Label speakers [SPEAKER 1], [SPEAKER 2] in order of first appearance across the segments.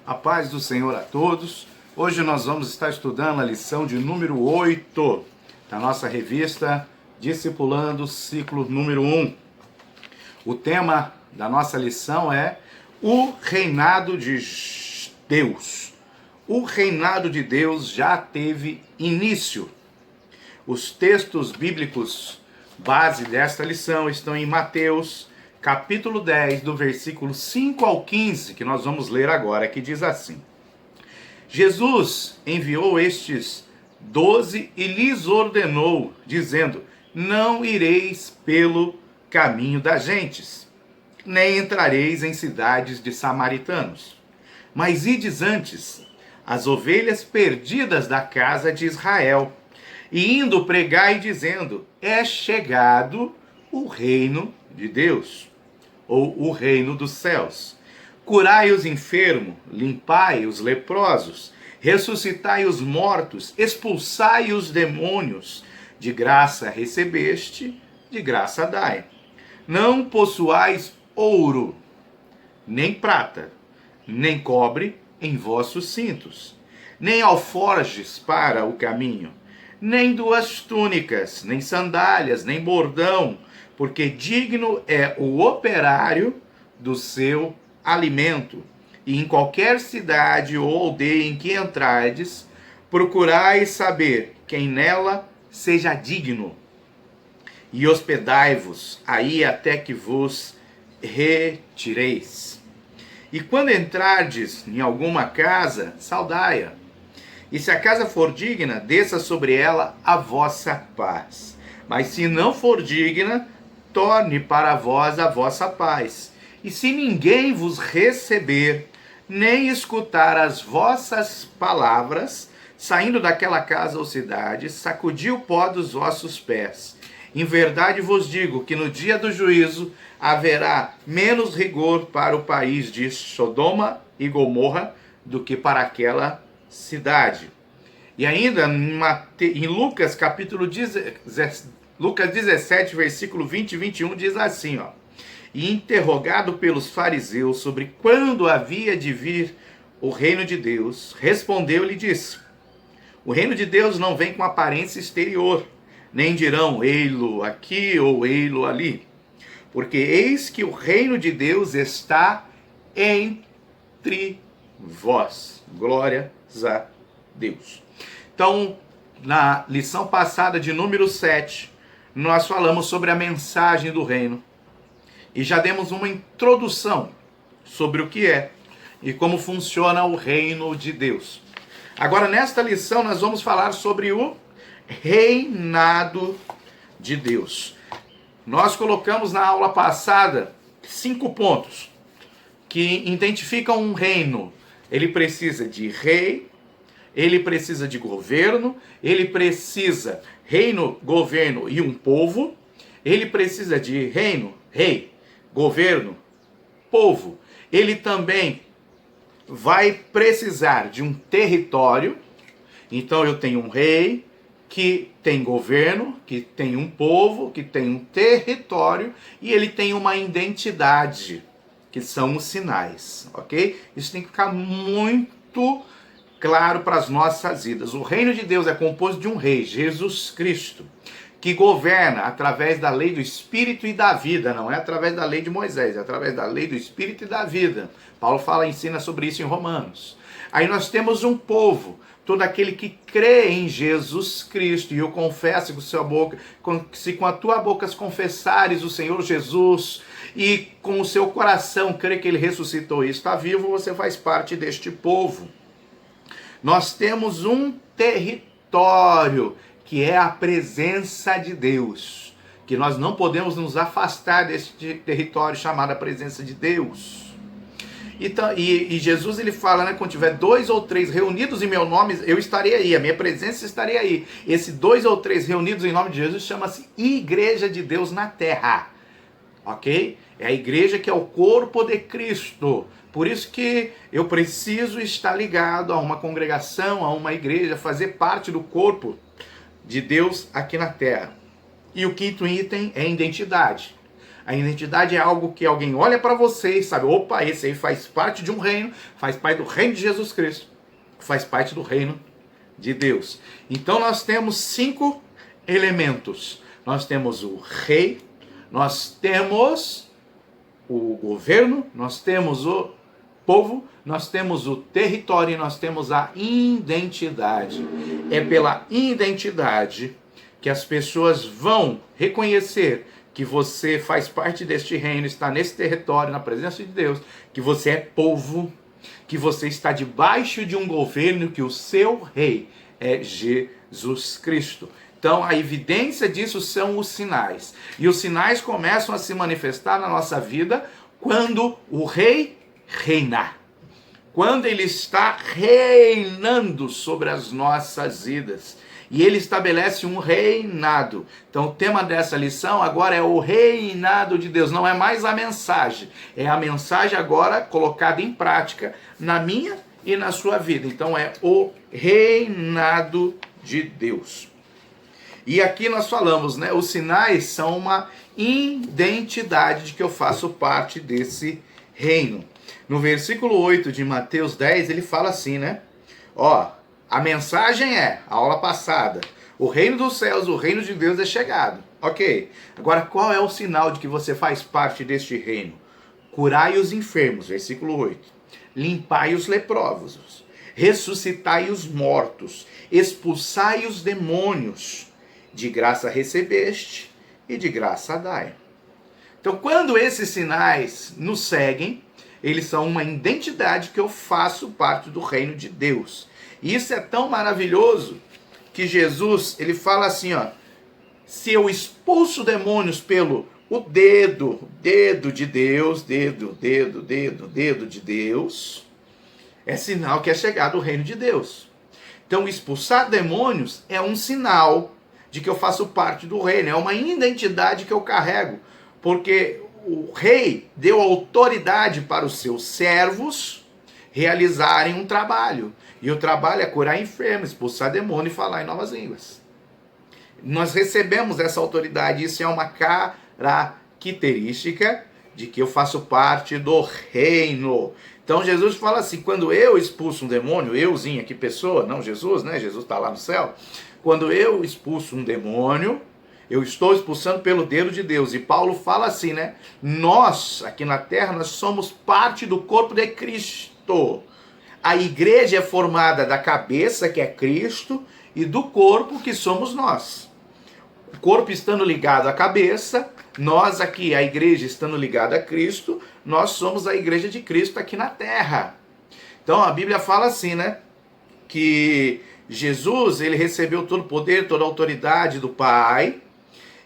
[SPEAKER 1] A paz do Senhor a todos. Hoje nós vamos estar estudando a lição de número 8 da nossa revista Discipulando, ciclo número 1. O tema da nossa lição é o reinado de Deus. O reinado de Deus já teve início. Os textos bíblicos base desta lição estão em Mateus, capítulo 10, do versículo 5 ao 15, que nós vamos ler agora, que diz assim: Jesus enviou estes 12 e lhes ordenou, dizendo: não ireis pelo caminho das gentes, nem entrareis em cidades de samaritanos, mas ides antes as ovelhas perdidas da casa de Israel, e indo pregai dizendo: é chegado o reino de Deus, ou o reino dos céus. Curai os enfermos, limpai os leprosos, ressuscitai os mortos, expulsai os demônios. De graça recebeste, de graça dai. Não possuais ouro, nem prata, nem cobre em vossos cintos, nem alforjes para o caminho, nem duas túnicas, nem sandálias, nem bordão, porque digno é o operário do seu alimento. E em qualquer cidade ou aldeia em que entrardes, procurai saber quem nela seja digno, e hospedai-vos aí até que vos retireis. E quando entrardes em alguma casa, saudai-a. E se a casa for digna, desça sobre ela a vossa paz. Mas se não for digna, torne para vós a vossa paz. E se ninguém vos receber, nem escutar as vossas palavras, saindo daquela casa ou cidade, sacudi o pó dos vossos pés. Em verdade vos digo que no dia do juízo haverá menos rigor para o país de Sodoma e Gomorra do que para aquela cidade. E ainda em Lucas capítulo 17, versículo 20 e 21, diz assim, ó: e interrogado pelos fariseus sobre quando havia de vir o reino de Deus, respondeu-lhe e disse: o reino de Deus não vem com aparência exterior, nem dirão ei-lo aqui ou ei-lo ali, porque eis que o reino de Deus está entre vós. Glórias a Deus. Então, na lição passada de número 7, nós falamos sobre a mensagem do reino e já demos uma introdução sobre o que é e como funciona o reino de Deus. Agora, nesta lição, nós vamos falar sobre o reinado de Deus. Nós colocamos na aula passada 5 pontos que identificam um reino. Ele precisa de rei, ele precisa de governo, ele precisa reino, governo e um povo, ele precisa de reino, rei, governo, povo. Ele também vai precisar de um território. Então eu tenho um rei que tem governo, que tem um povo, que tem um território, e ele tem uma identidade, que são os sinais, ok? Isso tem que ficar muito claro para as nossas vidas. O reino de Deus é composto de um rei, Jesus Cristo, que governa através da lei do Espírito e da vida, não é através da lei de Moisés, é através da lei do Espírito e da vida. Paulo ensina sobre isso em Romanos. Aí nós temos um povo, todo aquele que crê em Jesus Cristo e o confessa com sua boca, se com a tua boca confessares o Senhor Jesus e com o seu coração crê que ele ressuscitou e está vivo, você faz parte deste povo. Nós temos um território, que é a presença de Deus, que nós não podemos nos afastar deste território chamado a presença de Deus. Então, e Jesus ele fala, né, quando tiver 2 ou 3 reunidos em meu nome, eu estarei aí, a minha presença estarei aí. Esse 2 ou 3 reunidos em nome de Jesus chama-se Igreja de Deus na Terra, ok? É a igreja que é o corpo de Cristo. Por isso que eu preciso estar ligado a uma congregação, a uma igreja, fazer parte do corpo de Deus aqui na Terra. E o quinto item é identidade. A identidade é algo que alguém olha para você e sabe, opa, esse aí faz parte de um reino, faz parte do reino de Jesus Cristo, faz parte do reino de Deus. Então nós temos 5 elementos. Nós temos o rei, nós temos o governo, nós temos o povo, nós temos o território e nós temos a identidade. É pela identidade que as pessoas vão reconhecer que você faz parte deste reino, está nesse território, na presença de Deus, que você é povo, que você está debaixo de um governo, que o seu rei é Jesus Cristo. Então, a evidência disso são os sinais. E os sinais começam a se manifestar na nossa vida quando o rei reina. Quando ele está reinando sobre as nossas vidas. E ele estabelece um reinado. Então o tema dessa lição agora é o reinado de Deus. Não é mais a mensagem. É a mensagem agora colocada em prática na minha e na sua vida. Então é o reinado de Deus. E aqui nós falamos, né? Os sinais são uma identidade de que eu faço parte desse reino. No versículo 8 de Mateus 10, ele fala assim, né? Ó, a mensagem é, a aula passada, o reino dos céus, o reino de Deus é chegado. Ok. Agora, qual é o sinal de que você faz parte deste reino? Curai os enfermos, versículo 8. Limpai os leprosos, ressuscitai os mortos, expulsai os demônios. De graça recebeste e de graça dai. Então, quando esses sinais nos seguem, eles são uma identidade que eu faço parte do reino de Deus. E isso é tão maravilhoso que Jesus, ele fala assim, ó, se eu expulso demônios pelo o dedo de Deus, dedo de Deus, é sinal que é chegado o reino de Deus. Então, expulsar demônios é um sinal de que eu faço parte do reino, é uma identidade que eu carrego, porque o rei deu autoridade para os seus servos realizarem um trabalho. E o trabalho é curar enfermos, expulsar demônio e falar em novas línguas. Nós recebemos essa autoridade, isso é uma característica de que eu faço parte do reino. Então Jesus fala assim, quando eu expulso um demônio, euzinho aqui pessoa, não Jesus, né? Jesus está lá no céu. Quando eu expulso um demônio, eu estou expulsando pelo dedo de Deus. E Paulo fala assim, né? Nós, aqui na terra, nós somos parte do corpo de Cristo. A igreja é formada da cabeça, que é Cristo, e do corpo, que somos nós. O corpo estando ligado à cabeça, nós aqui, a igreja estando ligada a Cristo, nós somos a igreja de Cristo aqui na terra. Então a Bíblia fala assim, né? Que Jesus, ele recebeu todo o poder, toda a autoridade do Pai,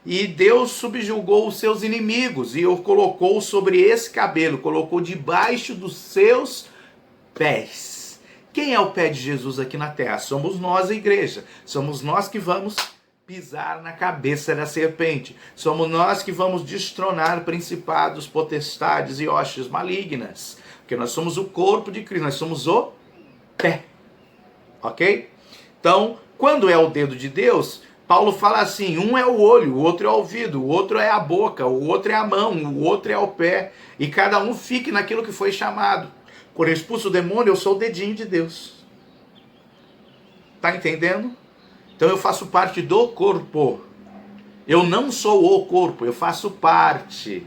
[SPEAKER 1] e Deus subjugou os seus inimigos e o colocou sobre esse cabelo, colocou debaixo dos seus pés. Quem é o pé de Jesus aqui na terra? Somos nós, a igreja. Somos nós que vamos pisar na cabeça da serpente. Somos nós que vamos destronar principados, potestades e hostes malignas. Porque nós somos o corpo de Cristo, nós somos o pé. Ok? Então, quando é o dedo de Deus, Paulo fala assim, um é o olho, o outro é o ouvido, o outro é a boca, o outro é a mão, o outro é o pé. E cada um fique naquilo que foi chamado. Quando eu expulso o demônio, eu sou o dedinho de Deus. Tá entendendo? Então eu faço parte do corpo. Eu não sou o corpo, eu faço parte,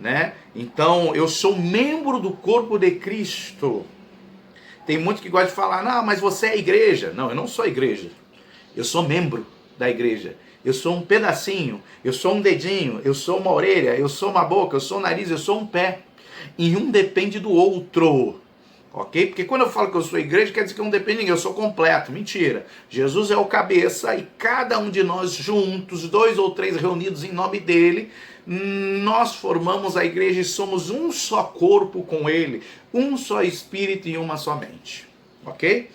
[SPEAKER 1] né? Então eu sou membro do corpo de Cristo. Tem muito que gosta de falar, não, mas você é igreja. Não, eu não sou igreja. Eu sou membro da igreja. Eu sou um pedacinho, eu sou um dedinho, eu sou uma orelha, eu sou uma boca, eu sou um nariz, eu sou um pé. E um depende do outro. Ok? Porque quando eu falo que eu sou igreja, quer dizer que eu não depende de ninguém, eu sou completo. Mentira. Jesus é o cabeça e cada um de nós juntos, 2 ou 3 reunidos em nome dele, nós formamos a igreja e somos um só corpo com ele, um só espírito e uma só mente. Ok?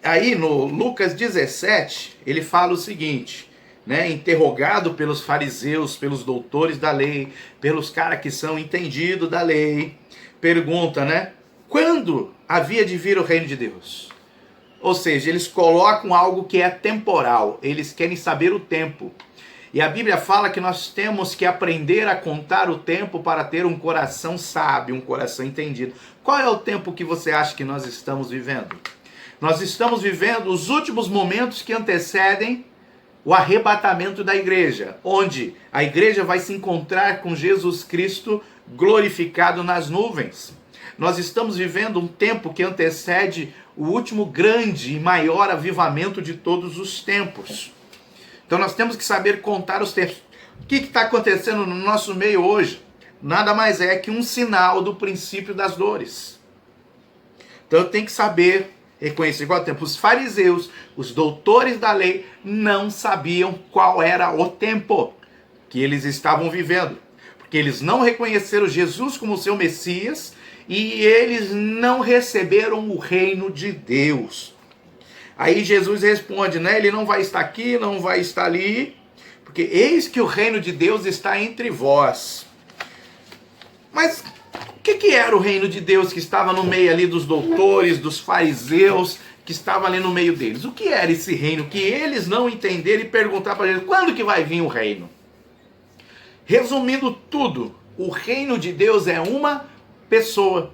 [SPEAKER 1] Aí no Lucas 17, ele fala o seguinte, né? Interrogado pelos fariseus, pelos doutores da lei, pelos caras que são entendidos da lei, pergunta, né? Quando havia de vir o reino de Deus? Ou seja, eles colocam algo que é temporal, eles querem saber o tempo. E a Bíblia fala que nós temos que aprender a contar o tempo para ter um coração sábio, um coração entendido. Qual é o tempo que você acha que nós estamos vivendo? Nós estamos vivendo os últimos momentos que antecedem o arrebatamento da igreja, onde a igreja vai se encontrar com Jesus Cristo glorificado nas nuvens. Nós estamos vivendo um tempo que antecede o último grande e maior avivamento de todos os tempos. Então nós temos que saber contar os tempos. O que está acontecendo no nosso meio hoje? Nada mais é que um sinal do princípio das dores. Então eu tenho que saber reconhecer qual é o tempo. Os fariseus, os doutores da lei, não sabiam qual era o tempo que eles estavam vivendo. Porque eles não reconheceram Jesus como seu Messias e eles não receberam o reino de Deus. Aí Jesus responde, né? Ele não vai estar aqui, não vai estar ali, porque eis que o reino de Deus está entre vós. Mas o que era o reino de Deus que estava no meio ali dos doutores, dos fariseus, que estava ali no meio deles? O que era esse reino que eles não entenderam e perguntaram para Jesus, quando que vai vir o reino? Resumindo tudo, o reino de Deus é uma pessoa.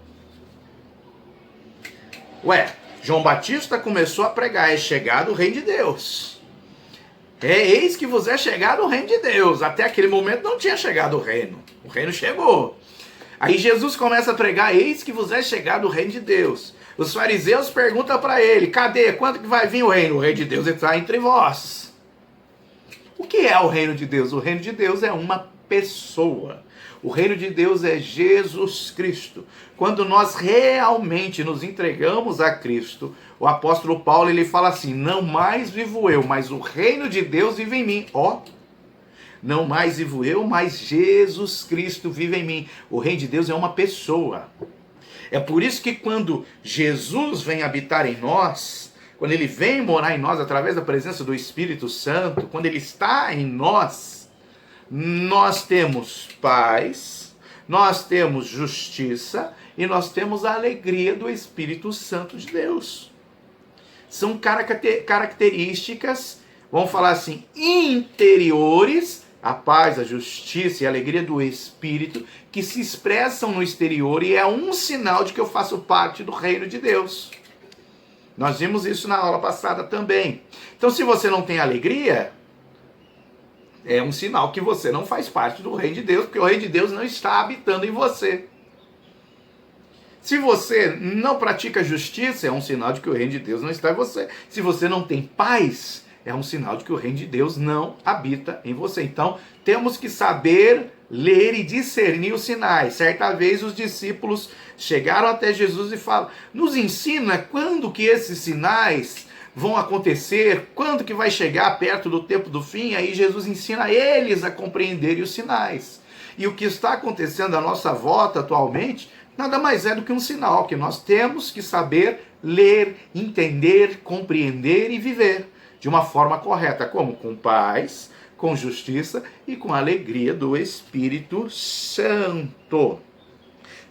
[SPEAKER 1] João Batista começou a pregar, é chegado o reino de Deus. Eis que vos é chegado o reino de Deus. Até aquele momento não tinha chegado o reino chegou. Aí Jesus começa a pregar, eis que vos é chegado o reino de Deus. Os fariseus perguntam para ele, cadê? Quando que vai vir o reino? O reino de Deus está entre vós. O que é o reino de Deus? O reino de Deus é uma pessoa. O reino de Deus é Jesus Cristo. Quando nós realmente nos entregamos a Cristo, o apóstolo Paulo ele fala assim, não mais vivo eu, mas o reino de Deus vive em mim. Não mais vivo eu, mas Jesus Cristo vive em mim. O reino de Deus é uma pessoa. É por isso que quando Jesus vem habitar em nós, quando ele vem morar em nós através da presença do Espírito Santo, quando ele está em nós, nós temos paz, nós temos justiça e nós temos a alegria do Espírito Santo de Deus. São características, vamos falar assim, interiores, a paz, a justiça e a alegria do Espírito, que se expressam no exterior e é um sinal de que eu faço parte do reino de Deus. Nós vimos isso na aula passada também. Então, se você não tem alegria, é um sinal que você não faz parte do reino de Deus, porque o reino de Deus não está habitando em você. Se você não pratica justiça, é um sinal de que o reino de Deus não está em você. Se você não tem paz, é um sinal de que o reino de Deus não habita em você. Então, temos que saber ler e discernir os sinais. Certa vez os discípulos chegaram até Jesus e falaram, nos ensina quando que esses sinais vão acontecer, quando que vai chegar perto do tempo do fim. Aí Jesus ensina eles a compreenderem os sinais. E o que está acontecendo à nossa volta atualmente, nada mais é do que um sinal que nós temos que saber ler, entender, compreender e viver de uma forma correta, como? Com paz, com justiça e com a alegria do Espírito Santo.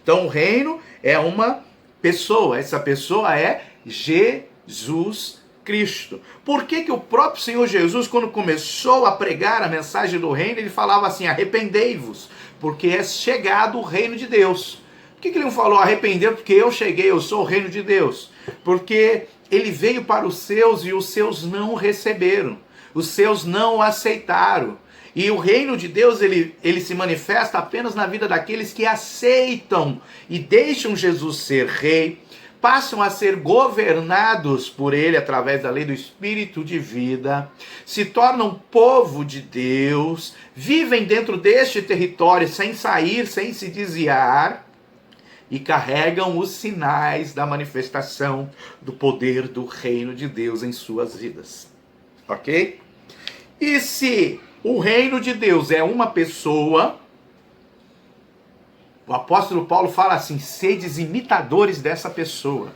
[SPEAKER 1] Então o reino é uma pessoa, essa pessoa é Jesus Cristo. Por que o próprio Senhor Jesus, quando começou a pregar a mensagem do reino, ele falava assim, arrependei-vos, porque é chegado o reino de Deus. Por que ele não falou arrependeu porque eu cheguei, eu sou o reino de Deus? Porque ele veio para os seus e os seus não o receberam. Os seus não o aceitaram. E o reino de Deus, ele se manifesta apenas na vida daqueles que aceitam e deixam Jesus ser rei, passam a ser governados por ele através da lei do Espírito de vida, se tornam povo de Deus, vivem dentro deste território sem sair, sem se desviar, e carregam os sinais da manifestação do poder do reino de Deus em suas vidas. Ok? E se o reino de Deus é uma pessoa, o apóstolo Paulo fala assim, sedes imitadores dessa pessoa.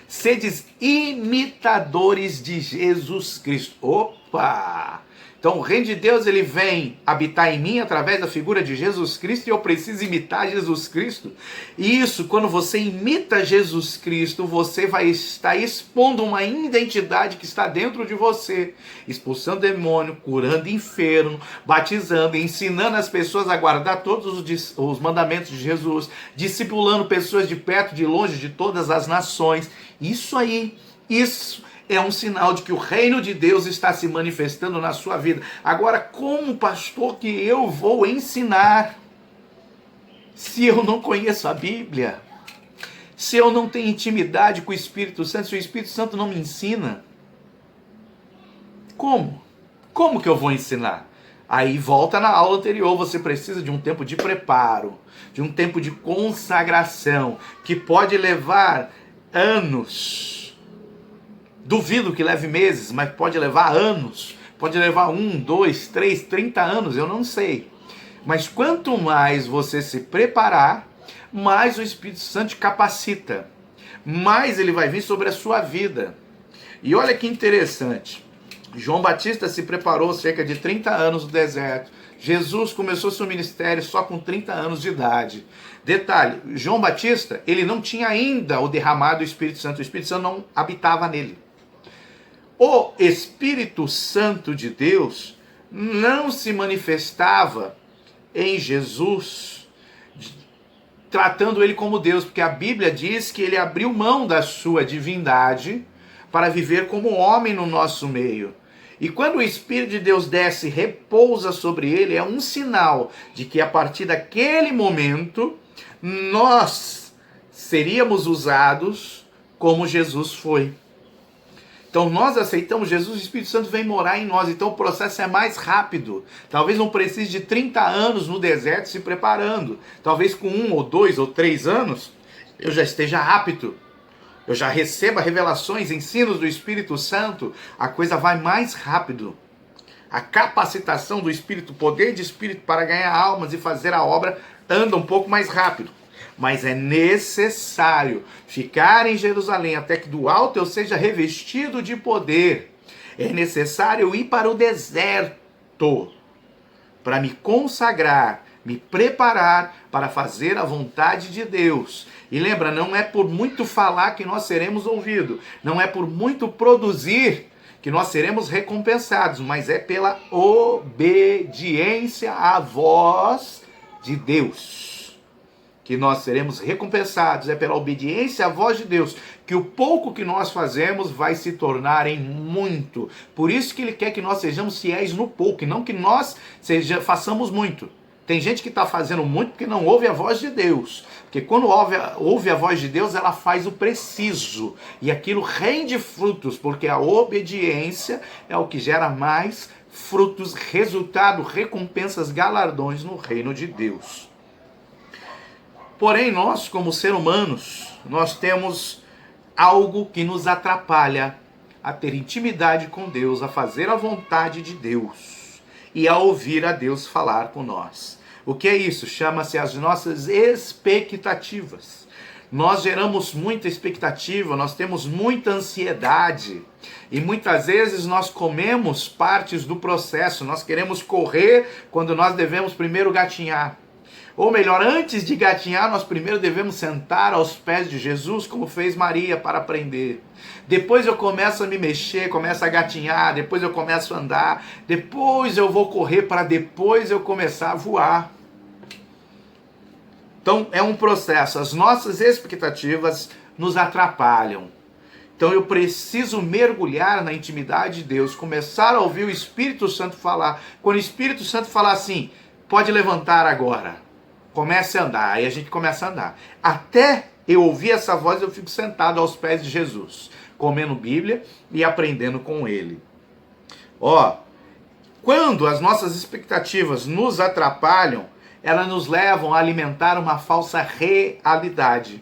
[SPEAKER 1] Sedes imitadores de Jesus Cristo. Opa! Então o reino de Deus ele vem habitar em mim através da figura de Jesus Cristo e eu preciso imitar Jesus Cristo. E isso, quando você imita Jesus Cristo, você vai estar expondo uma identidade que está dentro de você, expulsando demônio, curando enfermo, batizando, ensinando as pessoas a guardar todos os mandamentos de Jesus, discipulando pessoas de perto, de longe, de todas as nações. Isso é um sinal de que o reino de Deus está se manifestando na sua vida. Agora, como pastor que eu vou ensinar se eu não conheço a Bíblia? Se eu não tenho intimidade com o Espírito Santo, se o Espírito Santo não me ensina? Como? Como que eu vou ensinar? Aí volta na aula anterior, você precisa de um tempo de preparo, de um tempo de consagração, que pode levar anos. Duvido que leve meses, mas pode levar anos. Pode levar 1, 2, 3, 30 anos, eu não sei. Mas quanto mais você se preparar, mais o Espírito Santo te capacita. Mais ele vai vir sobre a sua vida. E olha que interessante. João Batista se preparou cerca de 30 anos no deserto. Jesus começou seu ministério só com 30 anos de idade. Detalhe, João Batista, ele não tinha ainda o derramado Espírito Santo. O Espírito Santo não habitava nele. O Espírito Santo de Deus não se manifestava em Jesus, tratando ele como Deus, porque a Bíblia diz que ele abriu mão da sua divindade para viver como homem no nosso meio. E quando o Espírito de Deus desce e repousa sobre ele, é um sinal de que a partir daquele momento nós seríamos usados como Jesus foi. Então nós aceitamos Jesus, o Espírito Santo vem morar em nós, então o processo é mais rápido. Talvez não precise de 30 anos no deserto se preparando. Talvez com 1 ou 2 ou 3 anos eu já esteja apto. Eu já receba revelações, ensinos do Espírito Santo, a coisa vai mais rápido. A capacitação do Espírito, o poder de Espírito para ganhar almas e fazer a obra anda um pouco mais rápido. Mas é necessário ficar em Jerusalém até que do alto eu seja revestido de poder. É necessário ir para o deserto para me consagrar, me preparar para fazer a vontade de Deus. E lembra, não é por muito falar que nós seremos ouvidos, não é por muito produzir que nós seremos recompensados, mas é pela obediência à voz de Deus que nós seremos recompensados. É pela obediência à voz de Deus que o pouco que nós fazemos vai se tornar em muito. Por isso que ele quer que nós sejamos fiéis no pouco e não que nós façamos muito. Tem gente que está fazendo muito porque não ouve a voz de Deus. Porque quando ouve a voz de Deus, ela faz o preciso. E aquilo rende frutos, porque a obediência é o que gera mais frutos, resultado, recompensas, galardões no reino de Deus. Porém, nós, como seres humanos, nós temos algo que nos atrapalha a ter intimidade com Deus, a fazer a vontade de Deus e a ouvir a Deus falar com nós. O que é isso? Chama-se as nossas expectativas. Nós geramos muita expectativa, nós temos muita ansiedade e muitas vezes nós comemos partes do processo. Nós queremos correr quando nós devemos primeiro gatinhar. Ou melhor, antes de gatinhar, nós primeiro devemos sentar aos pés de Jesus, como fez Maria, para aprender. Depois eu começo a me mexer, começo a gatinhar, depois eu começo a andar, depois eu vou correr para depois eu começar a voar. Então é um processo, as nossas expectativas nos atrapalham. Então eu preciso mergulhar na intimidade de Deus, começar a ouvir o Espírito Santo falar. Quando o Espírito Santo falar assim, pode levantar agora. Comece a andar, aí a gente começa a andar. Até eu ouvir essa voz, eu fico sentado aos pés de Jesus, comendo Bíblia e aprendendo com Ele. Quando as nossas expectativas nos atrapalham, elas nos levam a alimentar uma falsa realidade.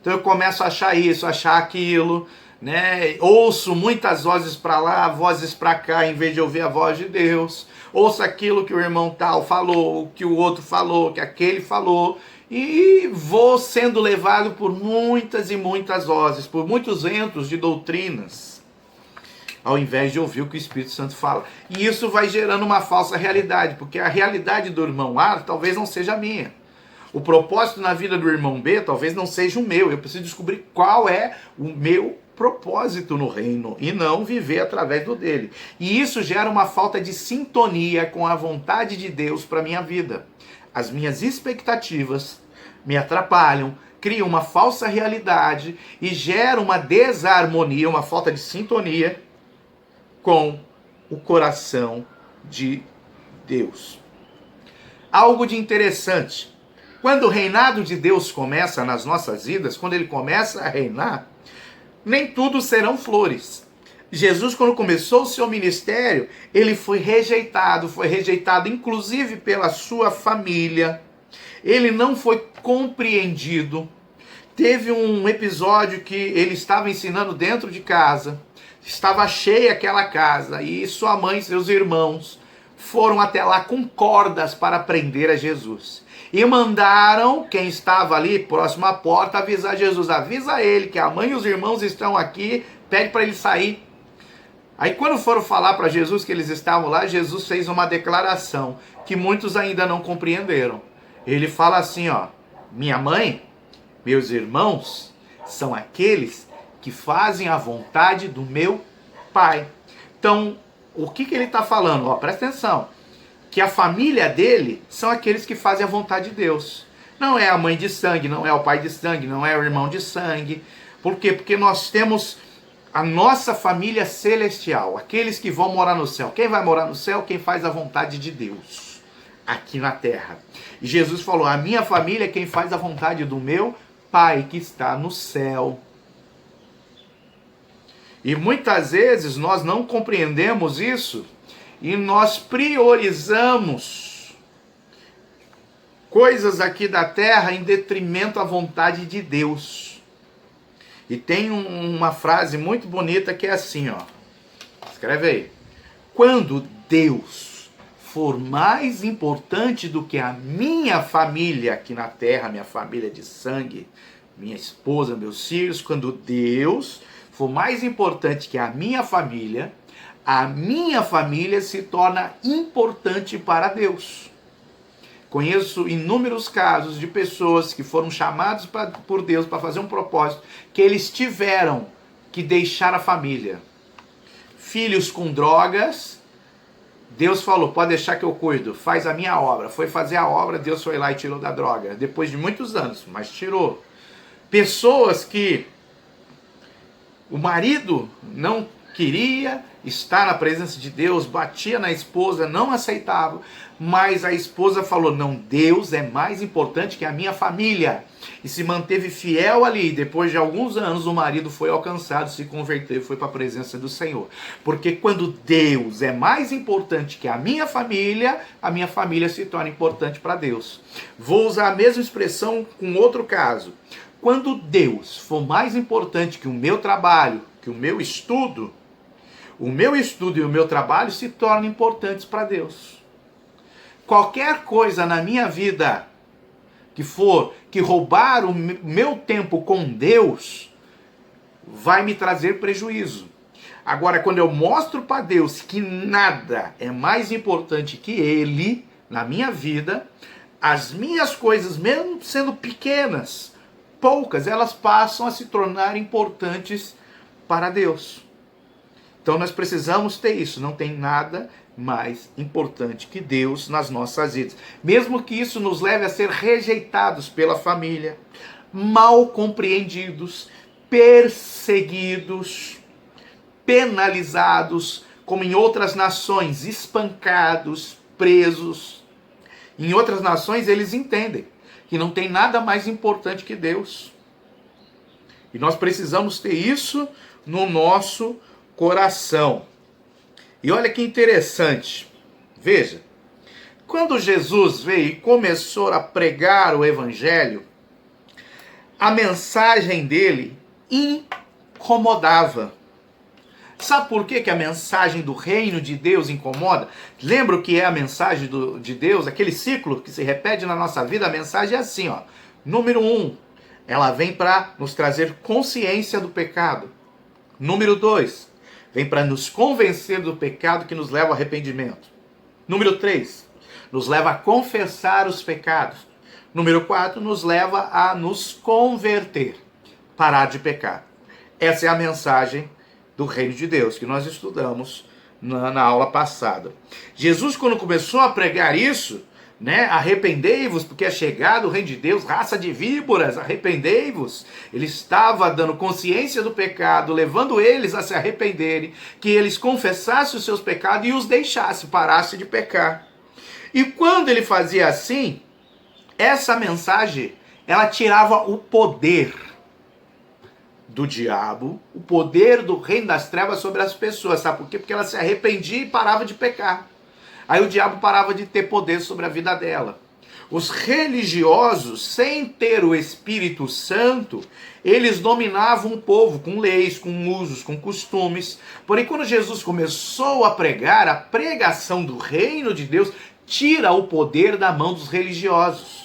[SPEAKER 1] Então eu começo a achar isso, achar aquilo, né? Ouço muitas vozes para lá, vozes para cá, em vez de ouvir a voz de Deus. Ouço aquilo que o irmão tal falou, que o outro falou, que aquele falou, e vou sendo levado por muitas e muitas vozes, por muitos ventos de doutrinas. ao invés de ouvir o que o Espírito Santo fala. E isso vai gerando uma falsa realidade, porque a realidade do irmão A talvez não seja a minha. O propósito na vida do irmão B talvez não seja o meu. Eu preciso descobrir qual é o meu propósito no reino e não viver através do dele. E isso gera uma falta de sintonia com a vontade de Deus para minha vida. As minhas expectativas me atrapalham, criam uma falsa realidade e geram uma desarmonia, uma falta de sintonia com o coração de Deus. Algo de interessante. Quando o reinado de Deus começa nas nossas vidas, quando ele começa a reinar, nem tudo serão flores. Jesus, quando começou o seu ministério, ele foi rejeitado inclusive pela sua família. Ele não foi compreendido. Teve um episódio que ele estava ensinando dentro de casa, estava cheia aquela casa, e sua mãe e seus irmãos foram até lá com cordas para prender a Jesus. E mandaram quem estava ali próximo à porta avisar Jesus. Avisa ele que a mãe e os irmãos estão aqui, pede para ele sair. Aí quando foram falar para Jesus que eles estavam lá, Jesus fez uma declaração que muitos ainda não compreenderam. Ele fala assim, ó: minha mãe, meus irmãos, são aqueles que fazem a vontade do meu Pai. Então, o que ele está falando? Ó, presta atenção. Que a família dele são aqueles que fazem a vontade de Deus. Não é a mãe de sangue, não é o pai de sangue, não é o irmão de sangue. Por quê? Porque nós temos a nossa família celestial, aqueles que vão morar no céu. Quem vai morar no céu? Quem faz a vontade de Deus aqui na terra. E Jesus falou: a minha família é quem faz a vontade do meu Pai que está no céu. E muitas vezes nós não compreendemos isso e nós priorizamos coisas aqui da terra em detrimento à vontade de Deus. E tem uma frase muito bonita que é assim, ó. Escreve aí. Quando Deus for mais importante do que a minha família aqui na terra, minha família de sangue, minha esposa, meus filhos, quando Deus for mais importante que a minha família se torna importante para Deus. Conheço inúmeros casos de pessoas que foram chamados por Deus para fazer um propósito, que eles tiveram que deixar a família. Filhos com drogas, Deus falou: pode deixar que eu cuido, faz a minha obra. Foi fazer a obra, Deus foi lá e tirou da droga, depois de muitos anos, mas tirou. Pessoas que o marido não queria estar na presença de Deus, batia na esposa, não aceitava, mas a esposa falou: não, Deus é mais importante que a minha família, e se manteve fiel ali. Depois de alguns anos o marido foi alcançado, se converteu e foi para a presença do Senhor, porque quando Deus é mais importante que a minha família se torna importante para Deus. Vou usar a mesma expressão com outro caso. Quando Deus for mais importante que o meu trabalho, que o meu estudo e o meu trabalho se tornam importantes para Deus. Qualquer coisa na minha vida que roubar o meu tempo com Deus, vai me trazer prejuízo. Agora, quando eu mostro para Deus que nada é mais importante que Ele na minha vida, as minhas coisas, mesmo sendo pequenas, poucas, elas passam a se tornar importantes para Deus. Então nós precisamos ter isso. Não tem nada mais importante que Deus nas nossas vidas. Mesmo que isso nos leve a ser rejeitados pela família, mal compreendidos, perseguidos, penalizados, como em outras nações, espancados, presos. Em outras nações eles entendem que não tem nada mais importante que Deus. E nós precisamos ter isso no nosso coração. E olha que interessante. Veja, quando Jesus veio e começou a pregar o evangelho, a mensagem dele incomodava. Sabe por que a mensagem do reino de Deus incomoda? Lembra o que é a mensagem de Deus? Aquele ciclo que se repete na nossa vida. A mensagem é assim, ó. Número 1, ela vem para nos trazer consciência do pecado. Número 2, Vem para nos convencer do pecado que nos leva ao arrependimento. Número 3, nos leva a confessar os pecados. Número 4, nos leva a nos converter, parar de pecar. Essa é a mensagem do reino de Deus que nós estudamos na aula passada. Jesus, quando começou a pregar isso, né, arrependei-vos, porque é chegado o reino de Deus, raça de víboras, arrependei-vos. Ele estava dando consciência do pecado, levando eles a se arrependerem, que eles confessassem os seus pecados e os deixassem, parassem de pecar. E quando ele fazia assim, essa mensagem, ela tirava o poder do diabo, o poder do reino das trevas sobre as pessoas, sabe por quê? Porque ela se arrependia e parava de pecar. Aí o diabo parava de ter poder sobre a vida dela. Os religiosos, sem ter o Espírito Santo, eles dominavam o povo com leis, com usos, com costumes. Porém, quando Jesus começou a pregar, a pregação do reino de Deus tira o poder da mão dos religiosos.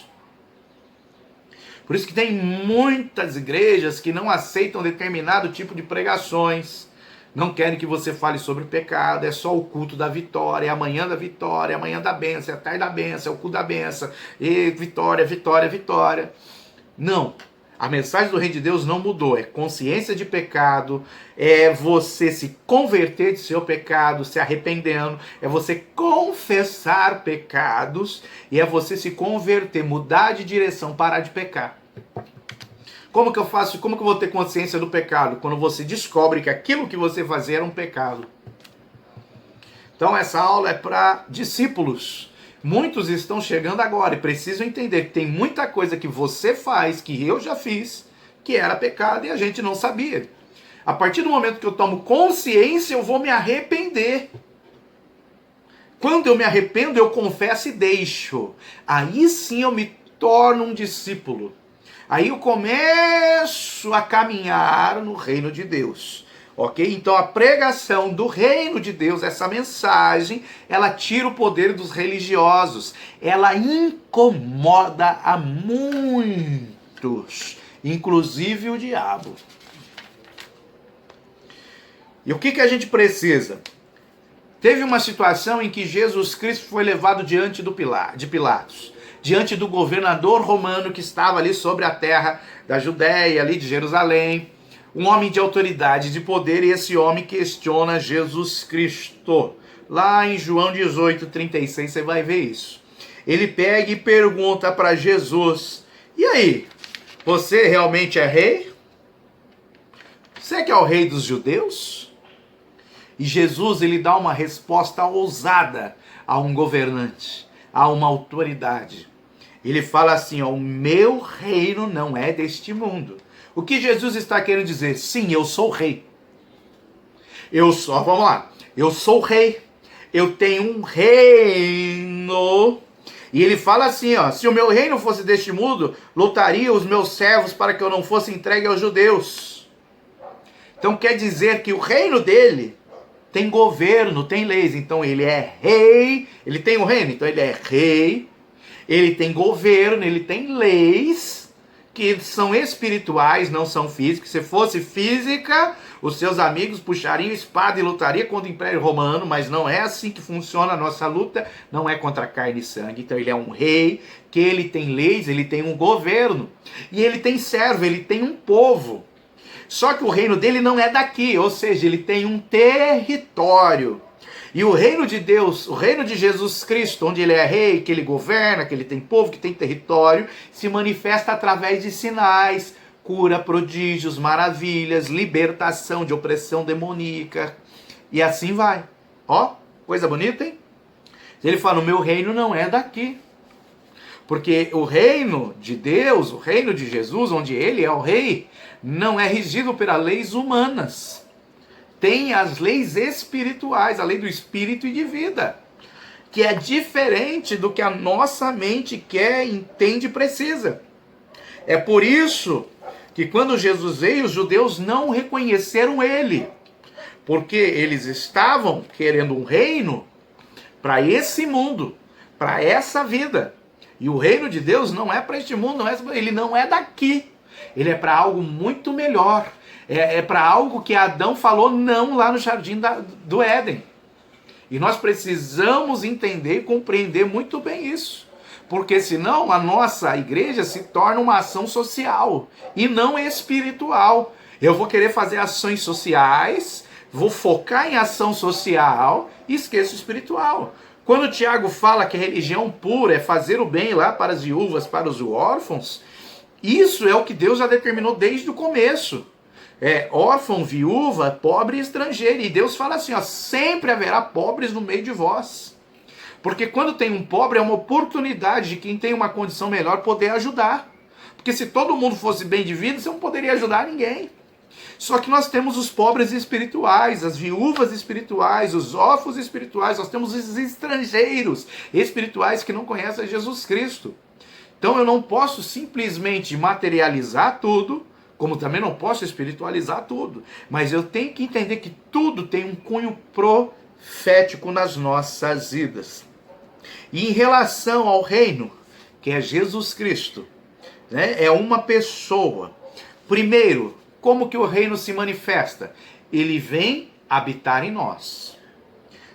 [SPEAKER 1] Por isso que tem muitas igrejas que não aceitam determinado tipo de pregações. Não querem que você fale sobre o pecado. É só o culto da vitória, é a manhã da vitória, é a manhã da bênção, é a tarde da bênção, é o culto da bênção. E vitória, vitória, vitória. Não. A mensagem do reino de Deus não mudou. É consciência de pecado, é você se converter de seu pecado, se arrependendo, é você confessar pecados e é você se converter, mudar de direção, parar de pecar. Como que eu faço? Como que eu vou ter consciência do pecado? Quando você descobre que aquilo que você fazia era um pecado. Então essa aula é para discípulos. Muitos estão chegando agora e precisam entender que tem muita coisa que você faz, que eu já fiz, que era pecado e a gente não sabia. A partir do momento que eu tomo consciência, eu vou me arrepender. Quando eu me arrependo, eu confesso e deixo. Aí sim eu me torno um discípulo. Aí eu começo a caminhar no reino de Deus, ok? Então a pregação do reino de Deus, essa mensagem, ela tira o poder dos religiosos, ela incomoda a muitos, inclusive o diabo. E o que a gente precisa? Teve uma situação em que Jesus Cristo foi levado diante de Pilatos, diante do governador romano que estava ali sobre a terra da Judéia, ali de Jerusalém, um homem de autoridade, de poder, e esse homem questiona Jesus Cristo. Lá em João 18:36 você vai ver isso. Ele pega e pergunta para Jesus: e aí, você realmente é rei? Você que é o rei dos judeus? E Jesus, ele dá uma resposta ousada a um governante, a uma autoridade. Ele fala assim, ó, o meu reino não é deste mundo. O que Jesus está querendo dizer? Sim, eu sou rei. Vamos lá, eu sou rei. Eu tenho um reino. E ele fala assim, ó, se o meu reino fosse deste mundo, lutaria os meus servos para que eu não fosse entregue aos judeus. Então quer dizer que o reino dele tem governo, tem leis. Então ele é rei, ele tem um reino, então ele é rei. Ele tem governo, ele tem leis que são espirituais, não são físicas. Se fosse física, os seus amigos puxariam espada e lutariam contra o Império Romano, mas não é assim que funciona a nossa luta, não é contra carne e sangue. Então ele é um rei, que ele tem leis, ele tem um governo, e ele tem servo, ele tem um povo. Só que o reino dele não é daqui, ou seja, ele tem um território. E o reino de Deus, o reino de Jesus Cristo, onde ele é rei, que ele governa, que ele tem povo, que tem território, se manifesta através de sinais, cura, prodígios, maravilhas, libertação de opressão demoníaca. E assim vai. Ó, coisa bonita, hein? Ele fala, o meu reino não é daqui. Porque o reino de Deus, o reino de Jesus, onde ele é o rei, não é regido pelas leis humanas. Tem as leis espirituais, a lei do espírito e de vida, que é diferente do que a nossa mente quer, entende e precisa. É por isso que quando Jesus veio, os judeus não reconheceram ele, porque eles estavam querendo um reino para esse mundo, para essa vida. E o reino de Deus não é para este mundo, ele não é daqui. Ele é para algo muito melhor. É para algo que Adão falou não lá no jardim do Éden. E nós precisamos entender e compreender muito bem isso. Porque senão a nossa igreja se torna uma ação social e não espiritual. Eu vou querer fazer ações sociais, vou focar em ação social e esqueço o espiritual. Quando o Tiago fala que a religião pura é fazer o bem lá para as viúvas, para os órfãos, isso é o que Deus já determinou desde o começo. Órfão, viúva, pobre e estrangeiro. E Deus fala assim, ó, sempre haverá pobres no meio de vós. Porque quando tem um pobre é uma oportunidade de quem tem uma condição melhor poder ajudar. Porque se todo mundo fosse bem de vida, você não poderia ajudar ninguém. Só que nós temos os pobres espirituais, as viúvas espirituais, os órfãos espirituais, nós temos os estrangeiros espirituais que não conhecem Jesus Cristo. Então eu não posso simplesmente materializar tudo, como também não posso espiritualizar tudo. Mas eu tenho que entender que tudo tem um cunho profético nas nossas vidas. E em relação ao reino, que é Jesus Cristo, né, é uma pessoa. Primeiro, como que o reino se manifesta? Ele vem habitar em nós.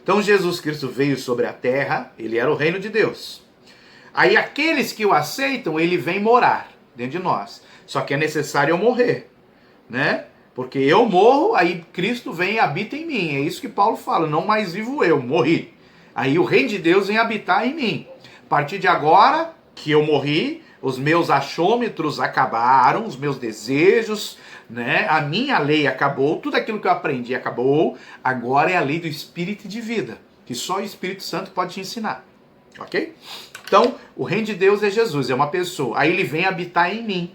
[SPEAKER 1] Então Jesus Cristo veio sobre a terra, ele era o reino de Deus. Aí aqueles que o aceitam, ele vem morar dentro de nós. Só que é necessário eu morrer, né? Porque eu morro, aí Cristo vem e habita em mim. É isso que Paulo fala, não mais vivo eu, morri. Aí o reino de Deus vem habitar em mim. A partir de agora que eu morri, os meus achômetros acabaram, os meus desejos, né? A minha lei acabou, tudo aquilo que eu aprendi acabou. Agora é a lei do Espírito de vida, que só o Espírito Santo pode te ensinar, ok? Então, o reino de Deus é Jesus, é uma pessoa. Aí ele vem habitar em mim.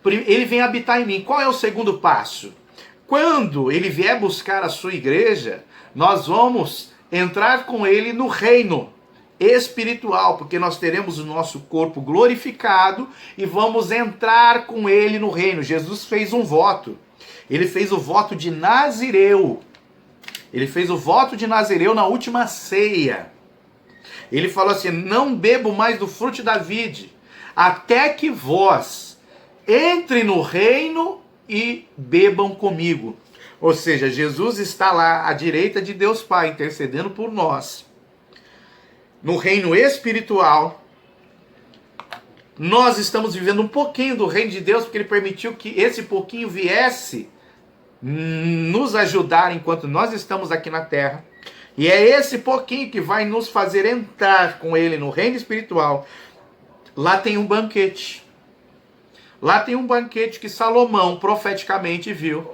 [SPEAKER 1] Ele vem habitar em mim. Qual é o segundo passo? Quando ele vier buscar a sua igreja, nós vamos entrar com ele no reino espiritual, porque nós teremos o nosso corpo glorificado e vamos entrar com ele no reino. Jesus fez um voto. Ele fez o voto de Nazireu. Ele fez o voto de Nazireu na última ceia. Ele falou assim, não bebo mais do fruto da vide, até que vós entre no reino e bebam comigo. Ou seja, Jesus está lá à direita de Deus Pai, intercedendo por nós. No reino espiritual, nós estamos vivendo um pouquinho do reino de Deus, porque ele permitiu que esse pouquinho viesse nos ajudar enquanto nós estamos aqui na terra. E é esse pouquinho que vai nos fazer entrar com ele no reino espiritual. Lá tem um banquete. Lá tem um banquete que Salomão profeticamente viu.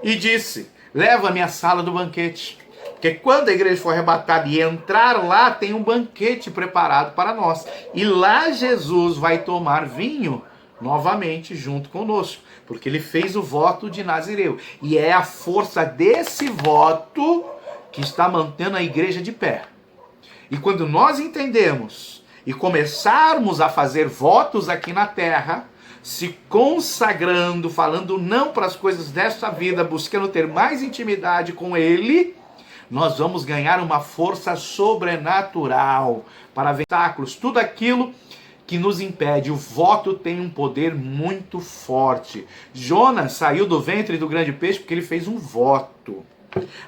[SPEAKER 1] E disse, leva-me à sala do banquete. Porque quando a igreja for arrebatada e entrar lá, tem um banquete preparado para nós. E lá Jesus vai tomar vinho novamente junto conosco. Porque ele fez o voto de Nazireu. E é a força desse voto que está mantendo a igreja de pé. E quando nós entendemos e começarmos a fazer votos aqui na terra, se consagrando, falando não para as coisas desta vida, buscando ter mais intimidade com ele, nós vamos ganhar uma força sobrenatural para vencer obstáculos, tudo aquilo que nos impede. O voto tem um poder muito forte. Jonas saiu do ventre do grande peixe porque ele fez um voto.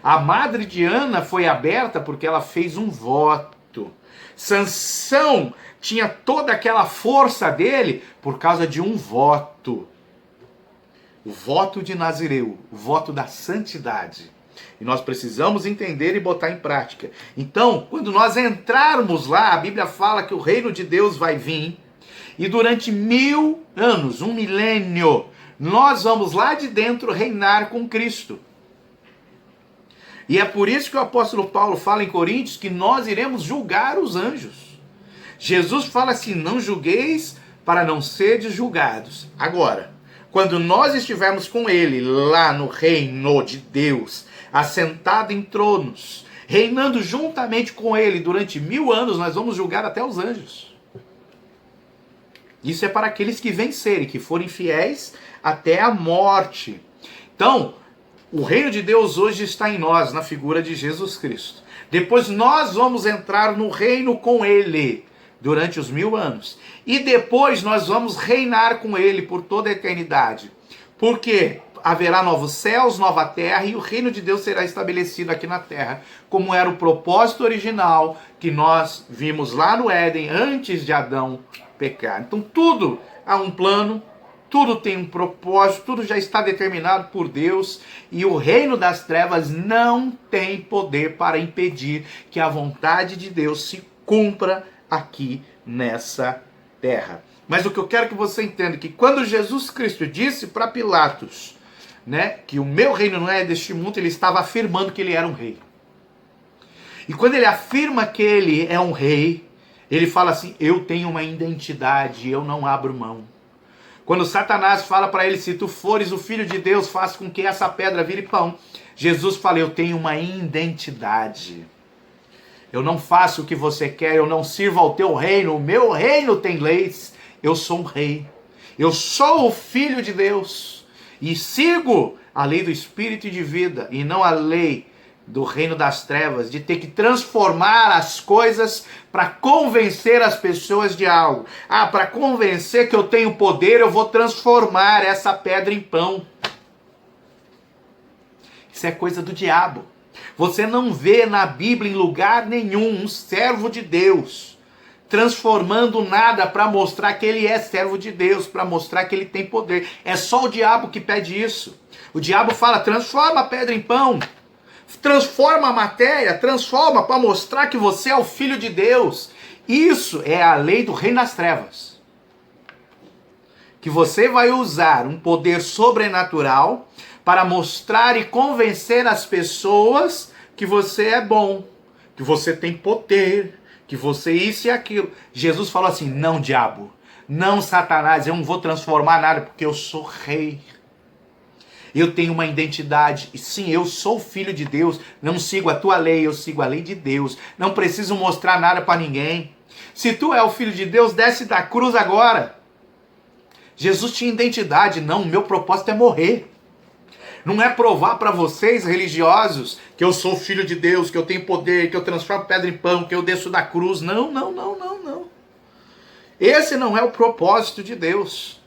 [SPEAKER 1] A madre de Ana foi aberta porque ela fez um voto. Sansão tinha toda aquela força dele por causa de um voto. O voto de Nazireu, o voto da santidade. E nós precisamos entender e botar em prática. Então, quando nós entrarmos lá, a Bíblia fala que o reino de Deus vai vir. E durante 1000 anos, 1 milênio, nós vamos lá de dentro reinar com Cristo. E é por isso que o apóstolo Paulo fala em Coríntios que nós iremos julgar os anjos. Jesus fala assim, não julgueis para não serdes julgados. Agora, quando nós estivermos com ele lá no reino de Deus, assentado em tronos, reinando juntamente com ele durante 1000 anos, nós vamos julgar até os anjos. Isso é para aqueles que vencerem, que forem fiéis até a morte. Então, o reino de Deus hoje está em nós, na figura de Jesus Cristo. Depois nós vamos entrar no reino com ele, durante os 1000 anos. E depois nós vamos reinar com ele por toda a eternidade. Porque haverá novos céus, nova terra, e o reino de Deus será estabelecido aqui na terra, como era o propósito original que nós vimos lá no Éden, antes de Adão pecar. Então tudo há um plano, tudo tem um propósito, tudo já está determinado por Deus, e o reino das trevas não tem poder para impedir que a vontade de Deus se cumpra aqui nessa terra. Mas o que eu quero que você entenda é que quando Jesus Cristo disse para Pilatos, né, que o meu reino não é deste mundo, ele estava afirmando que ele era um rei. E quando ele afirma que ele é um rei, ele fala assim: eu tenho uma identidade, eu não abro mão. Quando Satanás fala para ele: se tu fores o filho de Deus, faz com que essa pedra vire pão, Jesus fala: eu tenho uma identidade. Eu não faço o que você quer, eu não sirvo ao teu reino, o meu reino tem leis, eu sou um rei. Eu sou o filho de Deus e sigo a lei do espírito e de vida, e não a lei do reino das trevas, de ter que transformar as coisas para convencer as pessoas de algo. Ah, para convencer que eu tenho poder, eu vou transformar essa pedra em pão. Isso é coisa do diabo. Você não vê na Bíblia em lugar nenhum um servo de Deus transformando nada para mostrar que ele é servo de Deus, para mostrar que ele tem poder. É só o diabo que pede isso. O diabo fala: transforma a pedra em pão, transforma a matéria, transforma para mostrar que você é o filho de Deus. Isso é a lei do reino das trevas. Que você vai usar um poder sobrenatural para mostrar e convencer as pessoas que você é bom, que você tem poder, que você isso e aquilo. Jesus falou assim: não, diabo, não, Satanás, eu não vou transformar nada, porque eu sou rei. Eu tenho uma identidade, e sim, eu sou filho de Deus, não sigo a tua lei, eu sigo a lei de Deus, não preciso mostrar nada para ninguém. Se tu é o filho de Deus, desce da cruz agora. Jesus tinha identidade. Não, o meu propósito é morrer. Não é provar para vocês, religiosos, que eu sou filho de Deus, que eu tenho poder, que eu transformo pedra em pão, que eu desço da cruz. Não, não, não, não, não. Esse não é o propósito de Deus.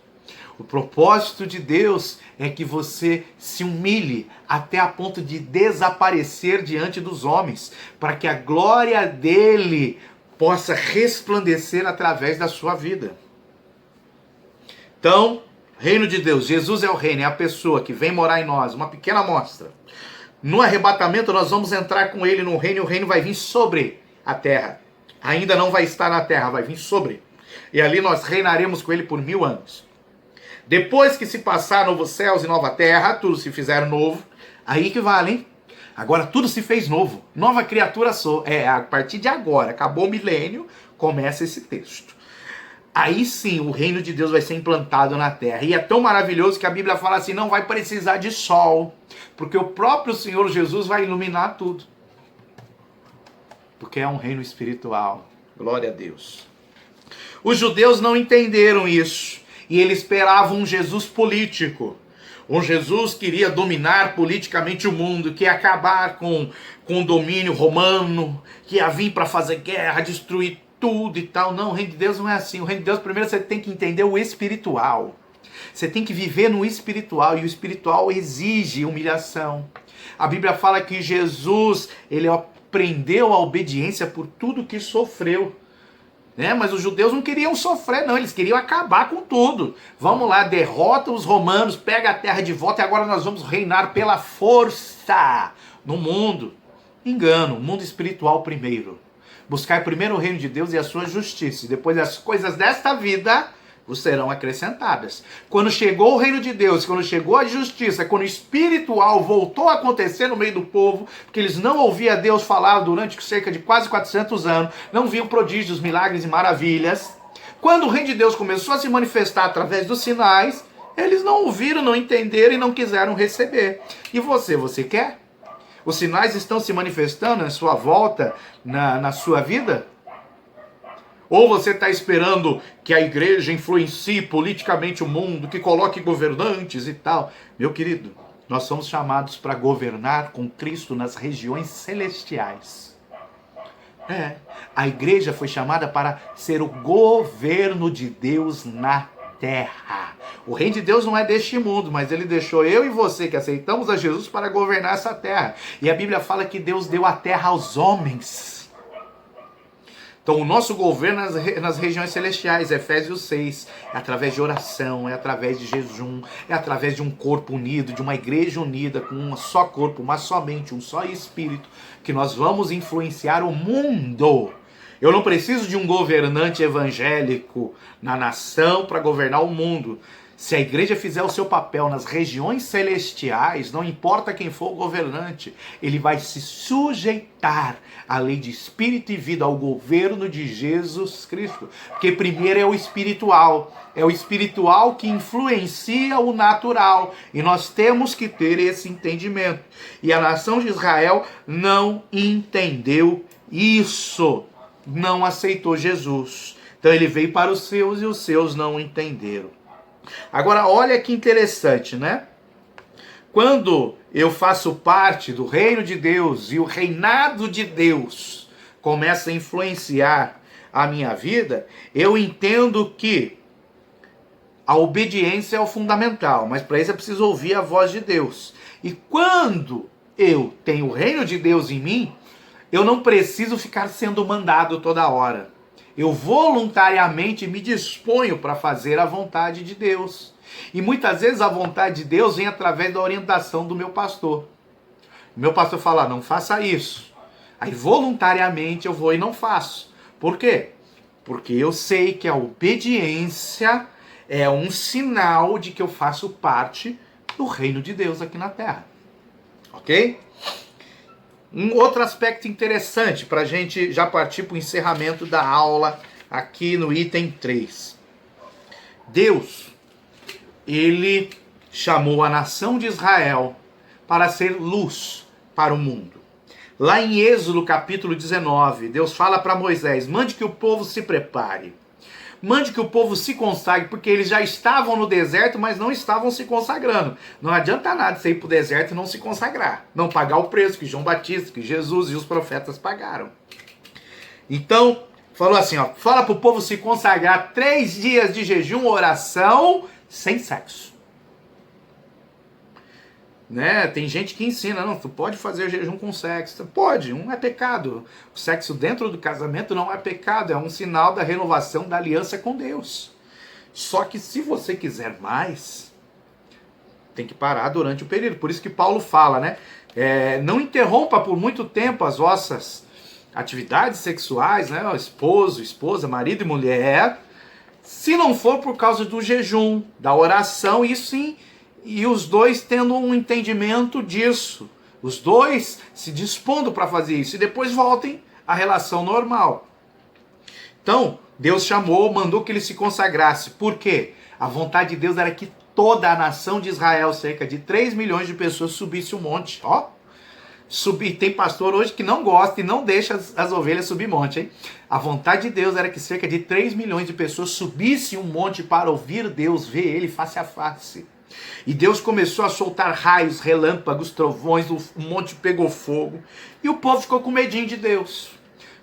[SPEAKER 1] O propósito de Deus é que você se humilhe até a ponto de desaparecer diante dos homens, para que a glória dele possa resplandecer através da sua vida. Então, reino de Deus, Jesus é o reino, é a pessoa que vem morar em nós, uma pequena amostra. No arrebatamento nós vamos entrar com ele no reino, e o reino vai vir sobre a terra. Ainda não vai estar na terra, vai vir sobre. E ali nós reinaremos com ele por 1000 anos. Depois que se passar novos céus e nova terra, tudo se fizer novo, aí que vale, hein? Agora tudo se fez novo, nova criatura sou. A partir de agora, acabou o milênio, começa esse texto. Aí sim o reino de Deus vai ser implantado na terra. E é tão maravilhoso que a Bíblia fala assim: não vai precisar de sol, porque o próprio Senhor Jesus vai iluminar tudo. Porque é um reino espiritual. Glória a Deus. Os judeus não entenderam isso. E eles esperavam um Jesus político. Um Jesus que iria dominar politicamente o mundo, que ia acabar com o domínio romano, que ia vir para fazer guerra, destruir tudo e tal. Não, o reino de Deus não é assim. O reino de Deus, primeiro você tem que entender o espiritual. Você tem que viver no espiritual, e o espiritual exige humilhação. A Bíblia fala que Jesus, ele aprendeu a obediência por tudo que sofreu. Mas os judeus não queriam sofrer, não, eles queriam acabar com tudo. Vamos lá, derrota os romanos, pega a terra de volta e agora nós vamos reinar pela força no mundo. Engano, mundo espiritual primeiro. Buscar primeiro o reino de Deus e a sua justiça, e depois as coisas desta vida vos serão acrescentadas. Quando chegou o reino de Deus, quando chegou a justiça, quando o espiritual voltou a acontecer no meio do povo, porque eles não ouviam Deus falar durante cerca de quase 400 anos, não viam prodígios, milagres e maravilhas. Quando o reino de Deus começou a se manifestar através dos sinais, eles não ouviram, não entenderam e não quiseram receber. E você quer? Os sinais estão se manifestando na sua volta, na sua vida? Ou você está esperando que a igreja influencie politicamente o mundo, que coloque governantes e tal? Meu querido, nós somos chamados para governar com Cristo nas regiões celestiais. É, a igreja foi chamada para ser o governo de Deus na terra. O reino de Deus não é deste mundo, mas ele deixou eu e você que aceitamos a Jesus para governar essa terra. E a Bíblia fala que Deus deu a terra aos homens. Então o nosso governo nas regiões celestiais, Efésios 6, é através de oração, é através de jejum, é através de um corpo unido, de uma igreja unida, com um só corpo, uma só mente, um só espírito, que nós vamos influenciar o mundo. Eu não preciso de um governante evangélico na nação para governar o mundo. Se a igreja fizer o seu papel nas regiões celestiais, não importa quem for o governante, ele vai se sujeitar à lei de espírito e vida, ao governo de Jesus Cristo. Porque primeiro é o espiritual que influencia o natural. E nós temos que ter esse entendimento. E a nação de Israel não entendeu isso, não aceitou Jesus. Então ele veio para os seus e os seus não entenderam. Agora, olha que interessante, né? Quando eu faço parte do reino de Deus e o reinado de Deus começa a influenciar a minha vida, eu entendo que a obediência é o fundamental, mas para isso é preciso ouvir a voz de Deus. E quando eu tenho o reino de Deus em mim, eu não preciso ficar sendo mandado toda hora. Eu voluntariamente me disponho para fazer a vontade de Deus. E muitas vezes a vontade de Deus vem através da orientação do meu pastor. O meu pastor fala, não faça isso. Aí voluntariamente eu vou e não faço. Por quê? Porque eu sei que a obediência é um sinal de que eu faço parte do reino de Deus aqui na terra. Ok? Um outro aspecto interessante para a gente já partir para o encerramento da aula aqui no item 3. Deus, ele chamou a nação de Israel para ser luz para o mundo. Lá em Êxodo capítulo 19, Deus fala para Moisés, mande que o povo se prepare. Mande que o povo se consagre, porque eles já estavam no deserto, mas não estavam se consagrando. Não adianta nada você ir para o deserto e não se consagrar. Não pagar o preço que João Batista, que Jesus e os profetas pagaram. Então, falou assim, ó, fala para o povo se consagrar 3 dias de jejum, oração, sem sexo. Né? Tem gente que ensina, não, tu pode fazer jejum com sexo. Pode, não é pecado. O sexo dentro do casamento não é pecado, é um sinal da renovação da aliança com Deus. Só que se você quiser mais, tem que parar durante o período. Por isso que Paulo fala, né? Não interrompa por muito tempo as vossas atividades sexuais, né? Esposo, esposa, marido e mulher, se não for por causa do jejum, da oração, isso sim. E os dois tendo um entendimento disso. Os dois se dispondo para fazer isso. E depois voltem à relação normal. Então, Deus chamou, mandou que ele se consagrasse. Por quê? A vontade de Deus era que toda a nação de Israel, cerca de 3 milhões de pessoas, subisse o monte. Ó, subir. Tem pastor hoje que não gosta e não deixa as ovelhas subir monte, hein? A vontade de Deus era que cerca de 3 milhões de pessoas subissem um monte para ouvir Deus, ver ele face a face. E Deus começou a soltar raios, relâmpagos, trovões, o monte pegou fogo. E o povo ficou com medinho de Deus.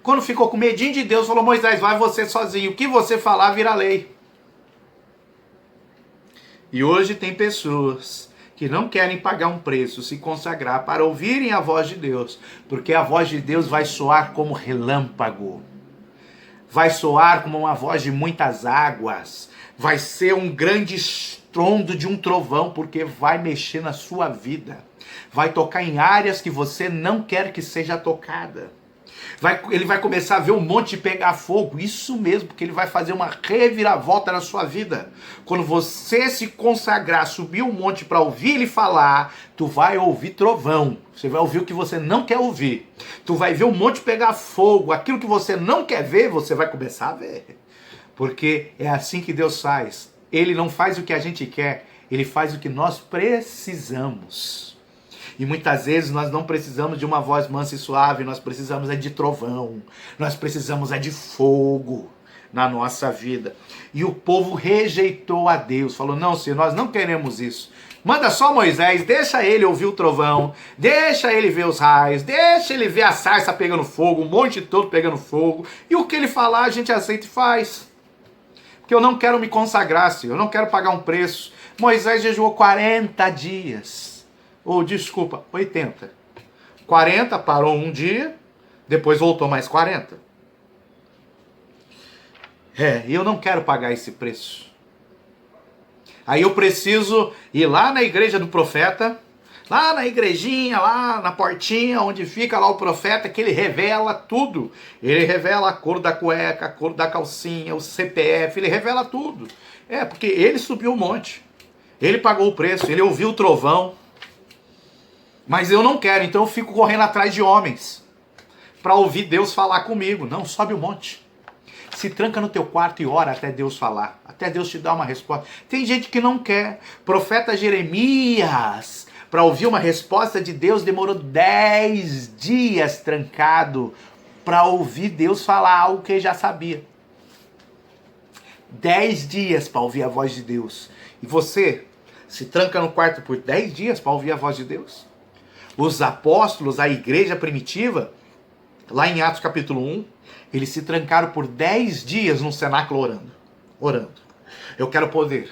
[SPEAKER 1] Quando ficou com medinho de Deus, falou, Moisés, vai você sozinho. O que você falar vira lei. E hoje tem pessoas que não querem pagar um preço, se consagrar para ouvirem a voz de Deus. Porque a voz de Deus vai soar como relâmpago. Vai soar como uma voz de muitas águas. Vai ser um grande estrondo de um trovão, porque vai mexer na sua vida. Vai tocar em áreas que você não quer que seja tocada. Ele vai começar a ver um monte pegar fogo. Isso mesmo, porque ele vai fazer uma reviravolta na sua vida. Quando você se consagrar, subir um monte para ouvir ele falar, tu vai ouvir trovão. Você vai ouvir o que você não quer ouvir. Tu vai ver um monte pegar fogo. Aquilo que você não quer ver, você vai começar a ver. Porque é assim que Deus faz. Ele não faz o que a gente quer, ele faz o que nós precisamos. E muitas vezes nós não precisamos de uma voz mansa e suave, nós precisamos de trovão, nós precisamos de fogo. na nossa vida. E o povo rejeitou a Deus, falou, não, Senhor, nós não queremos isso. Manda só Moisés, deixa ele ouvir o trovão, deixa ele ver os raios, deixa ele ver a sarça pegando fogo, o monte todo pegando fogo, e o que ele falar a gente aceita e faz. Porque eu não quero me consagrar, Senhor, eu não quero pagar um preço. Moisés jejuou 40 dias, ou desculpa, 80. 40, parou um dia, depois voltou mais 40. E eu não quero pagar esse preço. Aí eu preciso ir lá na igreja do profeta, lá na igrejinha, lá na portinha, onde fica lá o profeta, que ele revela tudo. Ele revela a cor da cueca, a cor da calcinha, o CPF, ele revela tudo. Porque ele subiu o monte, ele pagou o preço, ele ouviu o trovão. Mas eu não quero, então eu fico correndo atrás de homens para ouvir Deus falar comigo. Não, sobe o monte. Se tranca no teu quarto e ora até Deus falar, até Deus te dar uma resposta. Tem gente que não quer. Profeta Jeremias, para ouvir uma resposta de Deus, demorou 10 dias trancado para ouvir Deus falar algo que ele já sabia. 10 dias para ouvir a voz de Deus. E você se tranca no quarto por 10 dias para ouvir a voz de Deus? Os apóstolos, a igreja primitiva, lá em Atos capítulo 1, eles se trancaram por 10 dias no cenáculo orando. Eu quero poder.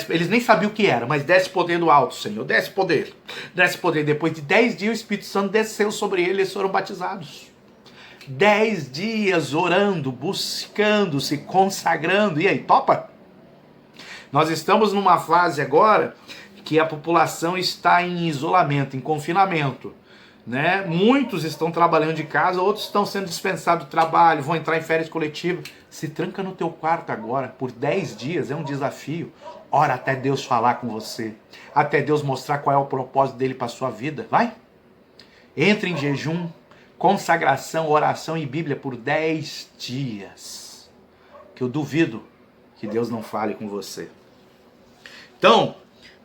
[SPEAKER 1] Eles nem sabiam o que era, mas desce poder do alto, Senhor. Desce poder. Desce poder. Depois de 10 dias, o Espírito Santo desceu sobre eles e eles foram batizados. 10 dias orando, buscando, se consagrando. E aí, topa? Nós estamos numa fase agora que a população está em isolamento, em confinamento. Né? Muitos estão trabalhando de casa, outros estão sendo dispensados do trabalho, vão entrar em férias coletivas. Se tranca no teu quarto agora, por 10 dias, é um desafio. Ora até Deus falar com você, até Deus mostrar qual é o propósito dele para a sua vida. Vai! Entre em jejum, consagração, oração e Bíblia por 10 dias. Que eu duvido que Deus não fale com você. Então,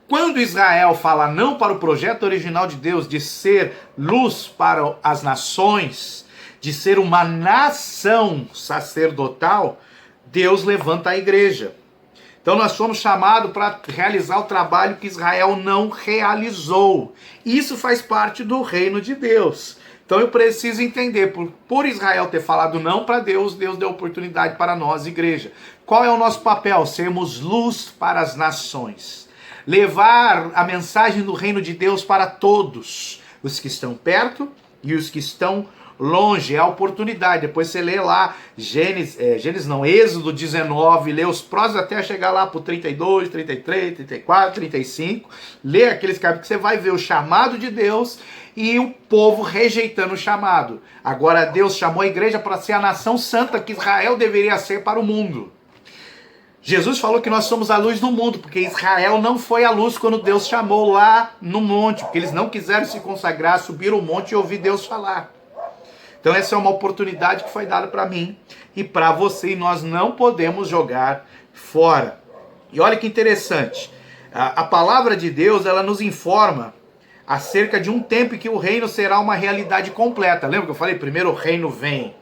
[SPEAKER 1] quando Israel fala não para o projeto original de Deus de ser luz para as nações, de ser uma nação sacerdotal, Deus levanta a igreja. Então nós somos chamados para realizar o trabalho que Israel não realizou. Isso faz parte do reino de Deus. Então eu preciso entender, por Israel ter falado não para Deus, Deus deu oportunidade para nós, igreja. Qual é o nosso papel? Sermos luz para as nações. Levar a mensagem do reino de Deus para todos, os que estão perto e os que estão longe. É a oportunidade. Depois você lê lá Êxodo 19, lê os próximos até chegar lá para o 32, 33, 34, 35. Lê aqueles capítulos que você vai ver o chamado de Deus e o povo rejeitando o chamado. Agora Deus chamou a igreja para ser a nação santa que Israel deveria ser para o mundo. Jesus falou que nós somos a luz do mundo, porque Israel não foi a luz quando Deus chamou lá no monte, porque eles não quiseram se consagrar, subir o monte e ouvir Deus falar. Então essa é uma oportunidade que foi dada para mim e para você, e nós não podemos jogar fora. E olha que interessante, a palavra de Deus, ela nos informa acerca de um tempo em que o reino será uma realidade completa. Lembra que eu falei? Primeiro o reino vem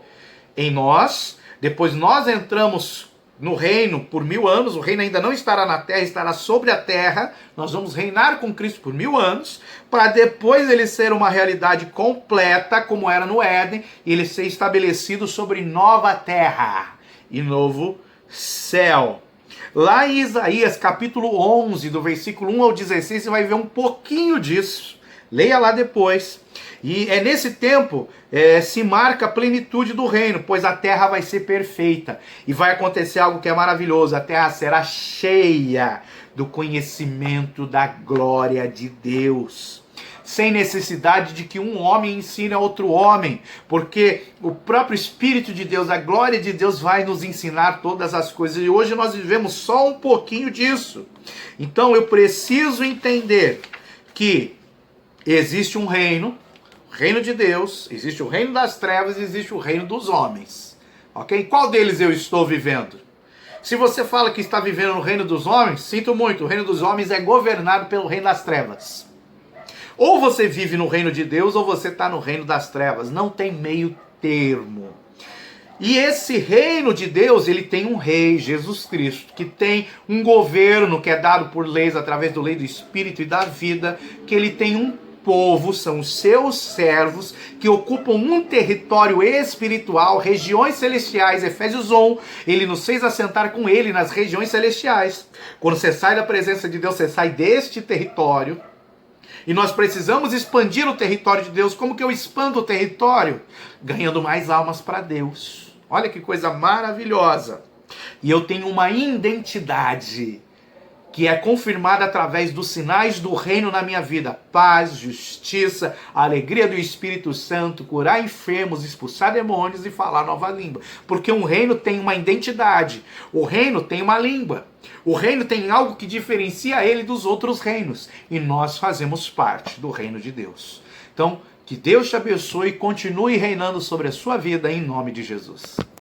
[SPEAKER 1] em nós, depois nós entramos no reino por 1000 anos, o reino ainda não estará na terra, estará sobre a terra, nós vamos reinar com Cristo por 1000 anos, para depois ele ser uma realidade completa, como era no Éden, e ele ser estabelecido sobre nova terra e novo céu. Lá em Isaías capítulo 11, do versículo 1 ao 16, você vai ver um pouquinho disso, leia lá depois. E é nesse tempo se marca a plenitude do reino, pois a terra vai ser perfeita. E vai acontecer algo que é maravilhoso, a terra será cheia do conhecimento da glória de Deus. Sem necessidade de que um homem ensine a outro homem, porque o próprio Espírito de Deus, a glória de Deus vai nos ensinar todas as coisas. E hoje nós vivemos só um pouquinho disso. Então eu preciso entender que existe um reino, o reino de Deus, existe o reino das trevas e existe o reino dos homens. Ok? Qual deles eu estou vivendo? Se você fala que está vivendo no reino dos homens, sinto muito, o reino dos homens é governado pelo reino das trevas. Ou você vive no reino de Deus ou você está no reino das trevas. Não tem meio termo. E esse reino de Deus, ele tem um rei, Jesus Cristo, que tem um governo que é dado por leis, através do lei do Espírito e da vida, que ele tem um povo, são os seus servos, que ocupam um território espiritual, regiões celestiais. Efésios 1, ele nos fez assentar com ele nas regiões celestiais. Quando você sai da presença de Deus, você sai deste território. E nós precisamos expandir o território de Deus. Como que eu expando o território? Ganhando mais almas para Deus. Olha que coisa maravilhosa. E eu tenho uma identidade que é confirmada através dos sinais do reino na minha vida. Paz, justiça, alegria do Espírito Santo, curar enfermos, expulsar demônios e falar nova língua. Porque um reino tem uma identidade. O reino tem uma língua. O reino tem algo que diferencia ele dos outros reinos. E nós fazemos parte do reino de Deus. Então, que Deus te abençoe e continue reinando sobre a sua vida em nome de Jesus.